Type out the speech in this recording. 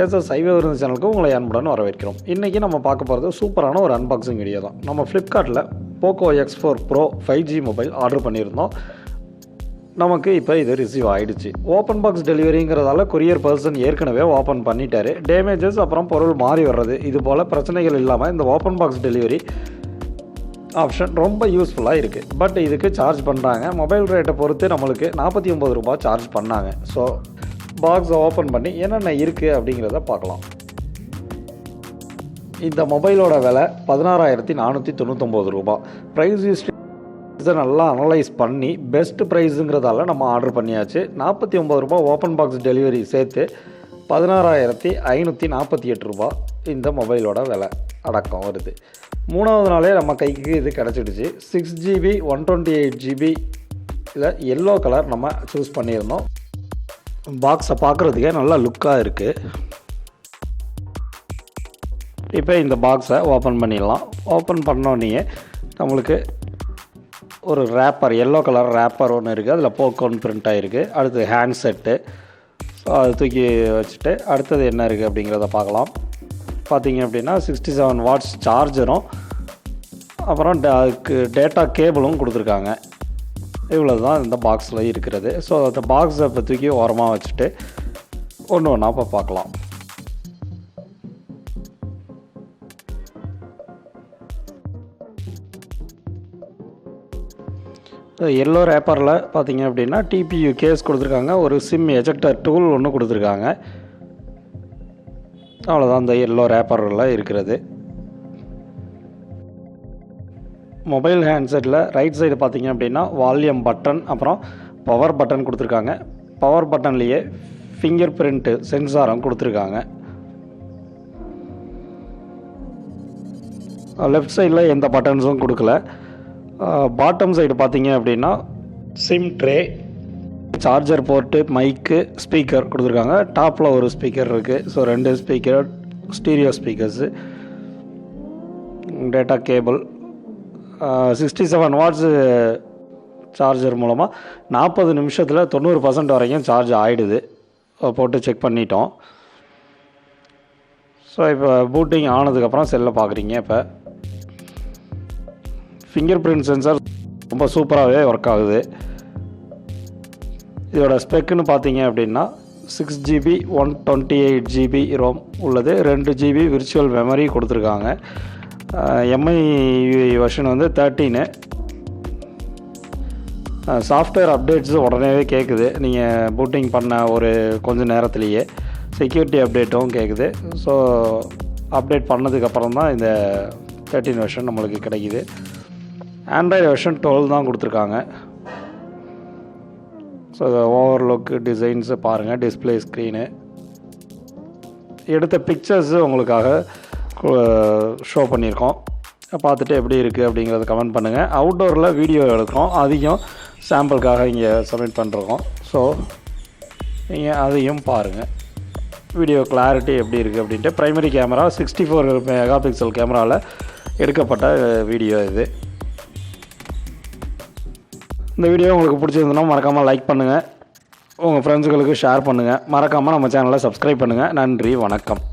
SS சைவவிருந்து சேனலுக்கு உங்களை அன்புடன் வரவேற்கிறோம். இன்றைக்கி நம்ம பார்க்க போகிறது சூப்பரான ஒரு அன்பாக்சிங் வீடியோ தான். நம்ம ஃப்ளிப்கார்ட்டில் Poco X4 Pro 5G mobile order பண்ணியிருந்தோம். நமக்கு இப்போ இது ரிசீவ் ஆகிடுச்சு. ஓப்பன் பாக்ஸ் டெலிவரிங்கிறதால கொரியர் பர்சன் ஏற்கனவே ஓப்பன் பண்ணிட்டார். டேமேஜஸ் அப்புறம் பொருள் மாறி வர்றது இது போல் பிரச்சனைகள் இல்லாமல் இந்த ஓப்பன் பாக்ஸ் டெலிவரி ஆப்ஷன் ரொம்ப யூஸ்ஃபுல்லாக இருக்குது. பட் இதுக்கு சார்ஜ் பண்ணுறாங்க. மொபைல் ரேட்டை பொறுத்து நம்மளுக்கு 49 ரூபா சார்ஜ் பண்ணாங்க. ஸோ பாக்ஸை ஓப்பன் பண்ணி என்னென்ன இருக்குது அப்படிங்கிறத பார்க்கலாம். இந்த மொபைலோட விலை 16,499 ரூபா. ப்ரைஸ் இதை நல்லா அனலைஸ் பண்ணி பெஸ்ட் ப்ரைஸுங்கிறதால நம்ம ஆர்டர் பண்ணியாச்சு. 49 ரூபா ஓப்பன் பாக்ஸ் டெலிவரி சேர்த்து 16,548 ரூபா இந்த மொபைலோட விலை அடக்கம் வருது. மூணாவது நாளே நம்ம கைக்கு இது கிடச்சிடுச்சு. 6GB 128GB இதில் எல்லோ கலர் நம்ம சூஸ் பண்ணியிருந்தோம். பாக்ஸை பார்க்குறதுக்கே நல்லா லுக்காக இருக்குது. இப்போ இந்த பாக்ஸை ஓப்பன் பண்ணிடலாம். ஓப்பன் பண்ணோடனே நம்மளுக்கு ஒரு ரேப்பர் எல்லோ கலர் ரேப்பர் ஒன்று இருக்குது. அதில் போக்கோன்னு பிரிண்ட் ஆகிருக்கு. அடுத்து ஹேண்ட் செட்டு. ஸோ அதை தூக்கி வச்சுட்டு அடுத்தது என்ன இருக்குது அப்படிங்கிறத பார்க்கலாம். பார்த்திங்க அப்படின்னா 67 வாட்ஸ் சார்ஜரும் அப்புறம் அதுக்கு டேட்டா கேபிளும் கொடுத்துருக்காங்க. இவ்வளோ தான் இந்த பாக்ஸில் இருக்கிறது. ஸோ அந்த பாக்ஸை இப்போ தூக்கி ஓரமாக வச்சுட்டு ஒன்று ஒன்றா இப்போ பார்க்கலாம். எல்லோ ரேப்பரில் பார்த்திங்க அப்படின்னா டிபியூ கேஸ் கொடுத்துருக்காங்க. ஒரு சிம் எஜெக்டர் டூல் ஒன்று கொடுத்துருக்காங்க. அவ்வளோதான் இந்த எல்லோ ரேப்பரில் இருக்கிறது. மொபைல் ஹேண்ட்செட்டில் ரைட் சைடு பார்த்திங்க அப்படின்னா வால்யூம் பட்டன் அப்புறம் பவர் பட்டன் கொடுத்துருக்காங்க. பவர் பட்டன்லேயே ஃபிங்கர் பிரிண்ட்டு சென்சாரும் கொடுத்துருக்காங்க. லெஃப்ட் சைடில் எந்த பட்டன்ஸும் கொடுக்கல. பாட்டம் சைடு பார்த்திங்க அப்படின்னா சிம் ட்ரே, சார்ஜர் போர்ட்டு, மைக்கு, ஸ்பீக்கர் கொடுத்துருக்காங்க. டாப்பில் ஒரு ஸ்பீக்கர் இருக்குது. So 2 speaker, stereo speakers, data cable, 67 watts charger மூலமாக 40 நிமிஷத்தில் 90% வரைக்கும் சார்ஜ் ஆகிடுது. போட்டு செக் பண்ணிட்டோம். ஸோ இப்போ பூட்டிங் ஆனதுக்கப்புறம் செல்லை பார்க்குறீங்க. இப்போ ஃபிங்கர் பிரிண்ட் சென்சார் ரொம்ப சூப்பராகவே ஒர்க் ஆகுது. இதோட ஸ்பெக்குன்னு பார்த்தீங்க அப்படின்னா 6GB 128GB ரோம் உள்ளது. 2GB விர்ச்சுவல் மெமரி கொடுத்துருக்காங்க. எம்ஐ வெர்ஷன் வந்து 13. சாஃப்ட்வேர் அப்டேட்ஸு உடனேவே கேட்குது. நீங்கள் பூட்டிங் பண்ண ஒரு கொஞ்சம் நேரத்துலேயே செக்யூரிட்டி அப்டேட்டும் கேட்குது. ஸோ அப்டேட் பண்ணதுக்கப்புறம் தான் இந்த 13 வெர்ஷன் நம்மளுக்கு கிடைக்கிது. ஆண்ட்ராய்டு வெர்ஷன் 12 தான் கொடுத்துருக்காங்க. ஸோ ஓவர்லுக் டிசைன்ஸு பாருங்கள். டிஸ்பிளே ஸ்க்ரீனு எடுத்த பிக்சர்ஸு உங்களுக்காக ஷோ பண்ணியிருக்கோம். பார்த்துட்டு எப்படி இருக்குது அப்படிங்கிறத கமெண்ட் பண்ணுங்கள். அவுட்டோரில் வீடியோ எடுக்கிறோம். அதையும் சாம்பிளுக்காக இங்கே சப்மிட் பண்ணுறோம். ஸோ நீங்கள் அதையும் பாருங்கள். வீடியோ கிளாரிட்டி எப்படி இருக்குது அப்படின்ட்டு. ப்ரைமரி கேமரா 64 மெகா பிக்சல் கேமராவில் எடுக்கப்பட்ட வீடியோ இது. இந்த வீடியோ உங்களுக்கு பிடிச்சிருந்ததுன்னா மறக்காமல் லைக் பண்ணுங்கள். உங்கள் ஃப்ரெண்ட்ஸுகளுக்கு ஷேர் பண்ணுங்கள். மறக்காமல் நம்ம சேனலை சப்ஸ்கிரைப் பண்ணுங்கள். நன்றி, வணக்கம்.